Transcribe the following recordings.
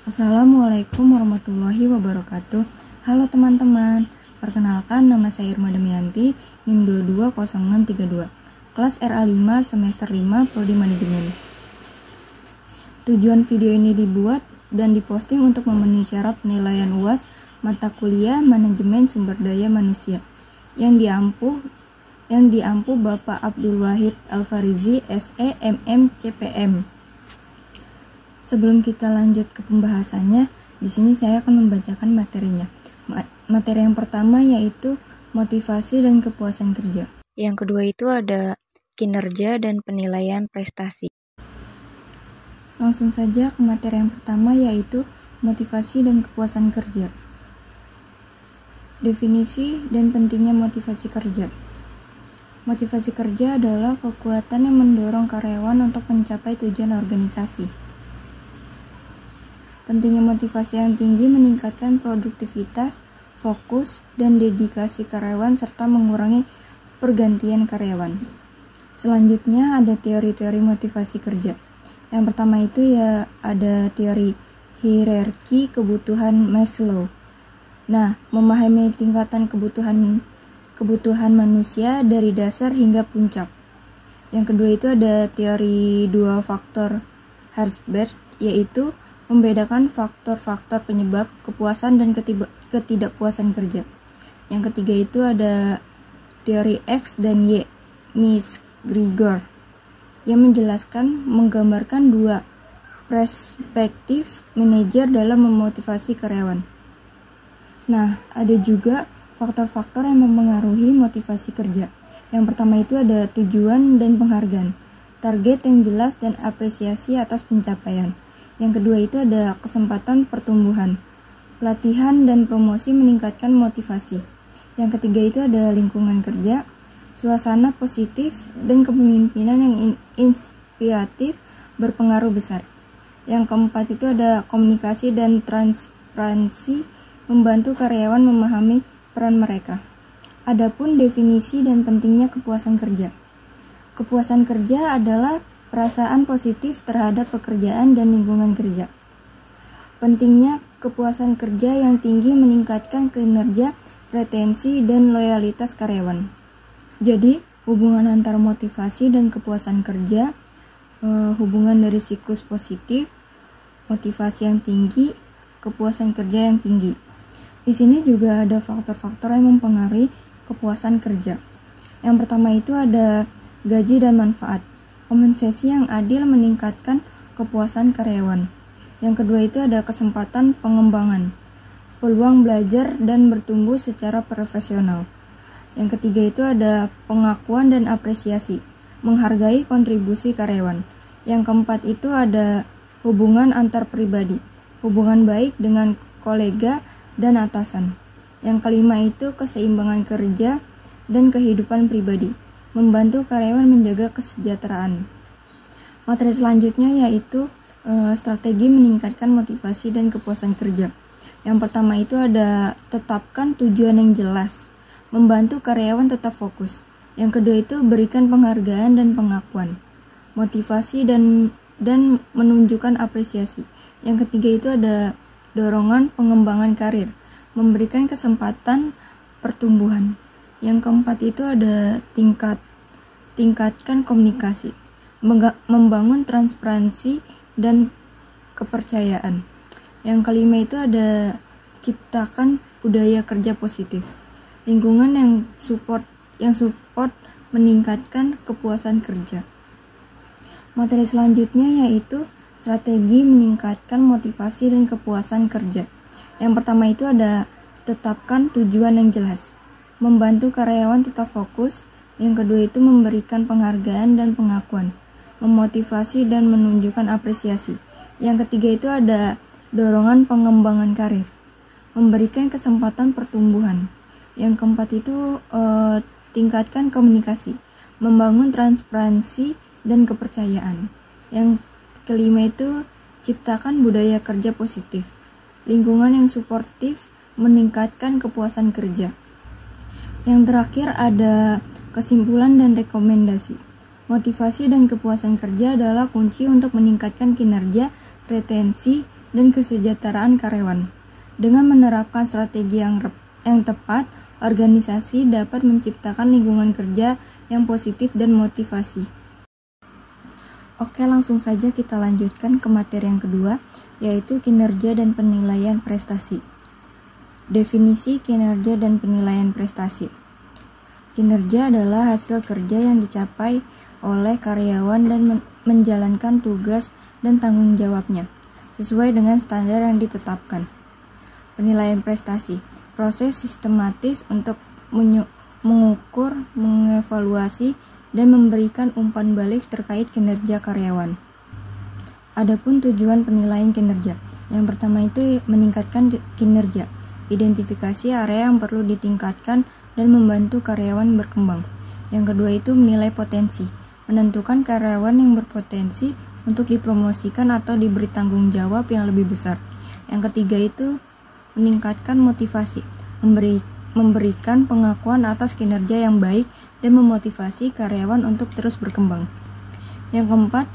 Assalamualaikum warahmatullahi wabarakatuh. Halo teman-teman, perkenalkan nama saya Irma Demianti, NIM 220632, kelas RA5 semester 5 Prodi Manajemen. Tujuan video ini dibuat dan diposting untuk memenuhi syarat penilaian UAS mata kuliah Manajemen Sumber Daya Manusia yang diampu Bapak Abdul Wahid Alfarizi, SE, MM, CPM. Sebelum kita lanjut ke pembahasannya, di sini saya akan membacakan materinya. Materi yang pertama yaitu motivasi dan kepuasan kerja. Yang kedua itu ada kinerja dan penilaian prestasi. Langsung saja ke materi yang pertama yaitu motivasi dan kepuasan kerja. Definisi dan pentingnya motivasi kerja. Motivasi kerja adalah kekuatan yang mendorong karyawan untuk mencapai tujuan organisasi. Pentingnya motivasi yang tinggi meningkatkan produktivitas, fokus, dan dedikasi karyawan serta mengurangi pergantian karyawan. Selanjutnya ada teori-teori motivasi kerja. Yang pertama itu ya ada teori hierarki kebutuhan Maslow. Nah, memahami tingkatan kebutuhan manusia dari dasar hingga puncak. Yang kedua itu ada teori dua faktor Herzberg, yaitu membedakan faktor-faktor penyebab kepuasan dan ketidakpuasan kerja. Yang ketiga itu ada teori X dan Y, McGregor, yang menggambarkan dua perspektif manajer dalam memotivasi karyawan. Nah, ada juga faktor-faktor yang mempengaruhi motivasi kerja. Yang pertama itu ada tujuan dan penghargaan, target yang jelas dan apresiasi atas pencapaian. Yang kedua itu ada kesempatan pertumbuhan, pelatihan dan promosi meningkatkan motivasi. Yang ketiga itu ada lingkungan kerja, suasana positif dan kepemimpinan yang inspiratif berpengaruh besar. Yang keempat itu ada komunikasi dan transparansi membantu karyawan memahami peran mereka. Adapun definisi dan pentingnya kepuasan kerja. Kepuasan kerja adalah perasaan positif terhadap pekerjaan dan lingkungan kerja. Pentingnya kepuasan kerja yang tinggi meningkatkan kinerja, retensi, dan loyalitas karyawan. Jadi, hubungan antara motivasi dan kepuasan kerja, hubungan dari siklus positif, motivasi yang tinggi, kepuasan kerja yang tinggi. Di sini juga ada faktor-faktor yang mempengaruhi kepuasan kerja. Yang pertama itu ada gaji dan manfaat. Kompensasi yang adil meningkatkan kepuasan karyawan. Yang kedua itu ada kesempatan pengembangan, peluang belajar dan bertumbuh secara profesional. Yang ketiga itu ada pengakuan dan apresiasi, menghargai kontribusi karyawan. Yang keempat itu ada hubungan antar pribadi, hubungan baik dengan kolega dan atasan. Yang kelima itu keseimbangan kerja dan kehidupan pribadi, membantu karyawan menjaga kesejahteraan. Materi selanjutnya yaitu strategi meningkatkan motivasi dan kepuasan kerja. Yang pertama itu ada tetapkan tujuan yang jelas, membantu karyawan tetap fokus. Yang kedua itu berikan penghargaan dan pengakuan, motivasi dan menunjukkan apresiasi. Yang ketiga itu ada dorongan pengembangan karir, memberikan kesempatan pertumbuhan. Yang keempat itu ada tingkatkan komunikasi, membangun transparansi dan kepercayaan. Yang kelima itu ada ciptakan budaya kerja positif, lingkungan yang support meningkatkan kepuasan kerja. Materi selanjutnya yaitu strategi meningkatkan motivasi dan kepuasan kerja. Yang pertama itu ada tetapkan tujuan yang jelas, membantu karyawan tetap fokus. Yang kedua itu memberikan penghargaan dan pengakuan, memotivasi dan menunjukkan apresiasi. Yang ketiga itu ada dorongan pengembangan karir, memberikan kesempatan pertumbuhan. Yang keempat itu tingkatkan komunikasi, membangun transparansi dan kepercayaan. Yang kelima itu ciptakan budaya kerja positif, lingkungan yang suportif, meningkatkan kepuasan kerja. Yang terakhir ada kesimpulan dan rekomendasi. Motivasi dan kepuasan kerja adalah kunci untuk meningkatkan kinerja, retensi, dan kesejahteraan karyawan. Dengan menerapkan strategi yang tepat, organisasi dapat menciptakan lingkungan kerja yang positif dan motivasi. Oke, langsung saja kita lanjutkan ke materi yang kedua, yaitu kinerja dan penilaian prestasi. Definisi kinerja dan penilaian prestasi. Kinerja adalah hasil kerja yang dicapai oleh karyawan dan menjalankan tugas dan tanggung jawabnya sesuai dengan standar yang ditetapkan. Penilaian prestasi, proses sistematis untuk mengukur, mengevaluasi, dan memberikan umpan balik terkait kinerja karyawan. Adapun tujuan penilaian kinerja, yang pertama itu meningkatkan kinerja, identifikasi area yang perlu ditingkatkan dan membantu karyawan berkembang. Yang kedua itu menilai potensi, menentukan karyawan yang berpotensi untuk dipromosikan atau diberi tanggung jawab yang lebih besar. Yang ketiga itu meningkatkan motivasi, memberikan pengakuan atas kinerja yang baik dan memotivasi karyawan untuk terus berkembang. Yang keempat,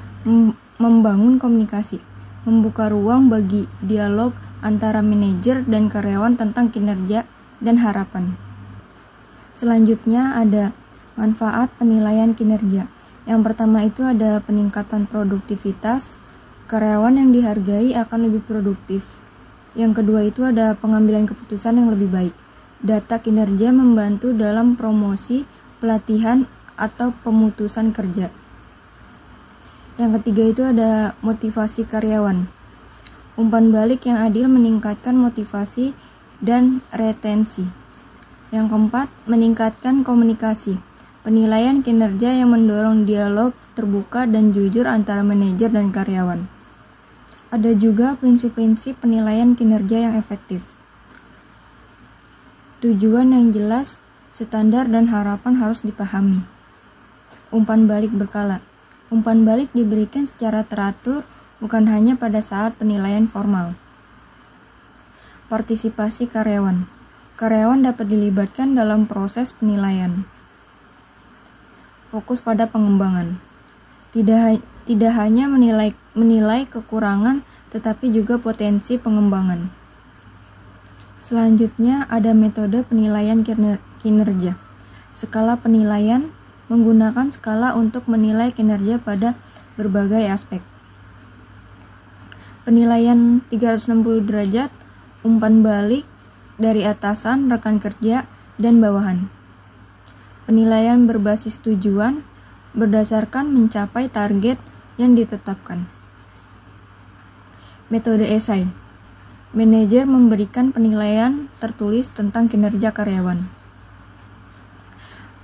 membangun komunikasi, membuka ruang bagi dialog antara manajer dan karyawan tentang kinerja dan harapan. Selanjutnya ada manfaat penilaian kinerja. Yang pertama itu ada peningkatan produktivitas, karyawan yang dihargai akan lebih produktif. Yang kedua itu ada pengambilan keputusan yang lebih baik. Data kinerja membantu dalam promosi, pelatihan, atau pemutusan kerja. Yang ketiga itu ada motivasi karyawan. Umpan balik yang adil meningkatkan motivasi dan retensi. Yang keempat, meningkatkan komunikasi. Penilaian kinerja yang mendorong dialog terbuka dan jujur antara manajer dan karyawan. Ada juga prinsip-prinsip penilaian kinerja yang efektif. Tujuan yang jelas, standar dan harapan harus dipahami. Umpan balik berkala. Umpan balik diberikan secara teratur, bukan hanya pada saat penilaian formal. Partisipasi karyawan. Karyawan dapat dilibatkan dalam proses penilaian. Fokus pada pengembangan. Tidak hanya menilai kekurangan, tetapi juga potensi pengembangan. Selanjutnya ada metode penilaian kinerja. Skala penilaian menggunakan skala untuk menilai kinerja pada berbagai aspek. Penilaian 360 derajat, umpan balik dari atasan, rekan kerja, dan bawahan. Penilaian berbasis tujuan berdasarkan mencapai target yang ditetapkan. Metode esai. Manajer memberikan penilaian tertulis tentang kinerja karyawan.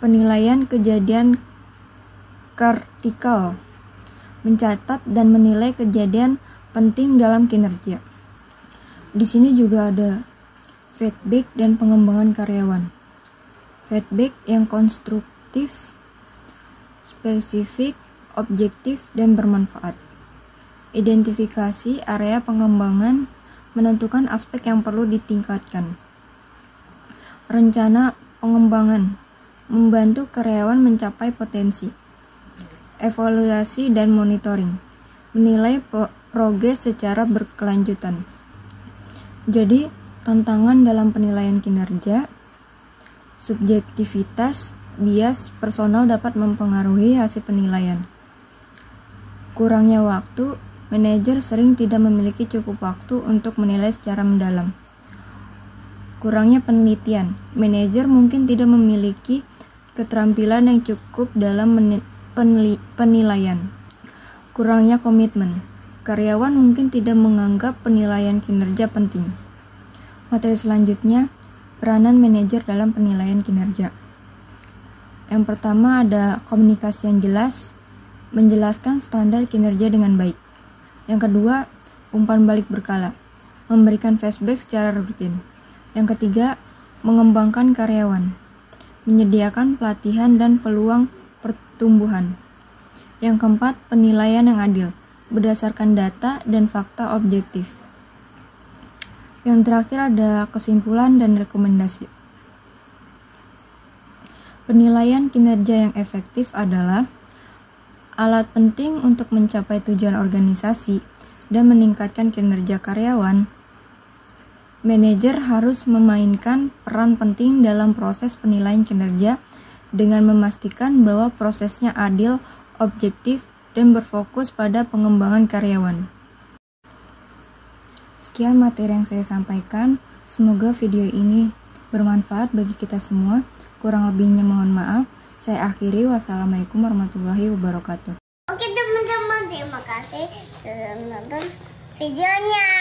Penilaian kejadian vertikal. Mencatat dan menilai kejadian penting dalam kinerja. Di sini juga ada feedback dan pengembangan karyawan. Feedback yang konstruktif, spesifik, objektif, dan bermanfaat. Identifikasi area pengembangan, menentukan aspek yang perlu ditingkatkan. Rencana pengembangan, membantu karyawan mencapai potensi. Evaluasi dan monitoring, menilai progres secara berkelanjutan. Jadi, tantangan dalam penilaian kinerja, subjektivitas, bias personal dapat mempengaruhi hasil penilaian. Kurangnya waktu, manajer sering tidak memiliki cukup waktu untuk menilai secara mendalam. Kurangnya penelitian, manajer mungkin tidak memiliki keterampilan yang cukup dalam penilaian. Kurangnya komitmen, karyawan mungkin tidak menganggap penilaian kinerja penting. Materi selanjutnya, peranan manajer dalam penilaian kinerja. Yang pertama ada komunikasi yang jelas, menjelaskan standar kinerja dengan baik. Yang kedua, umpan balik berkala, memberikan feedback secara rutin. Yang ketiga, mengembangkan karyawan, menyediakan pelatihan dan peluang pertumbuhan. Yang keempat, penilaian yang adil, berdasarkan data dan fakta objektif. Yang terakhir ada kesimpulan dan rekomendasi. Penilaian kinerja yang efektif adalah alat penting untuk mencapai tujuan organisasi dan meningkatkan kinerja karyawan. Manajer harus memainkan peran penting dalam proses penilaian kinerja dengan memastikan bahwa prosesnya adil, objektif, dan berfokus pada pengembangan karyawan. Sekian materi yang saya sampaikan. Semoga video ini bermanfaat bagi kita semua. Kurang lebihnya mohon maaf. Saya akhiri. Wassalamualaikum warahmatullahi wabarakatuh. Oke teman-teman, terima kasih sudah menonton videonya.